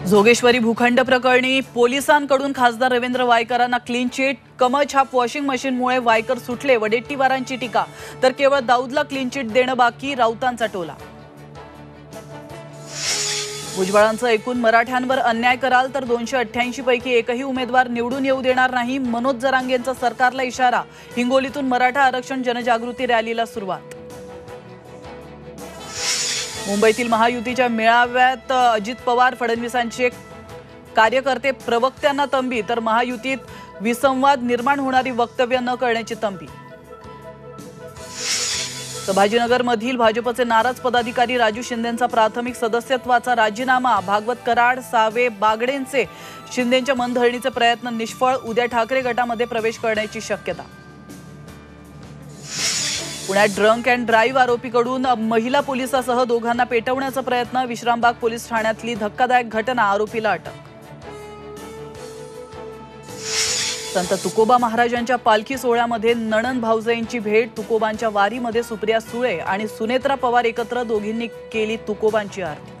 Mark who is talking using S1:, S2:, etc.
S1: जोगेश्वरी भूखंड प्रकरणी पोलिसांकडून खासदार रवींद्र वायकरांना क्लीन चिट। कमळ छाप वॉशिंग मशीनमुळे वायकर सुटले, वडेट्टीवारांची टीका। तर केवळ दाऊदला क्लीन चिट देणं बाकी, राऊतांचा टोला। भुजबळांचं ऐकून मराठ्यांवर अन्याय कराल तर 288 पैकी एकही उमेदवार निवडून येऊ देणार नाही, मनोज जरांगेंचा सरकारला इशारा। हिंगोलीतून मराठा आरक्षण जनजागृती रॅलीला सुरुवात। मुंबईतील महायुतीच्या मेळाव्यात अजित पवार फडणवीसांचे कार्यकर्ते प्रवक्त्यांना तंबी, तर महायुतीत विसंवाद निर्माण होणारी वक्तव्य न करण्याची तंबी। संभाजीनगरमधील भाजपचे नाराज पदाधिकारी राजू शिंदेंचा प्राथमिक सदस्यत्वाचा राजीनामा। भागवत कराड, सावे, बागडेंचे शिंदेंच्या मनधरणीचे प्रयत्न निष्फळ, उद्या ठाकरे गटामध्ये प्रवेश करण्याची शक्यता। पुण्यात ड्रंक अँड ड्राईव्ह आरोपीकडून महिला पोलिसासह दोघांना पेटवण्याचा प्रयत्न। विश्रामबाग पोलीस ठाण्यातली धक्कादायक घटना, आरोपीला अटक। संत तुकोबा महाराजांच्या पालखी सोहळ्यामध्ये नणंद भाऊजाईंची भेट। तुकोबांच्या वारीमध्ये सुप्रिया सुळे आणि सुनेत्रा पवार एकत्र, दोघींनी केली तुकोबांची आरती।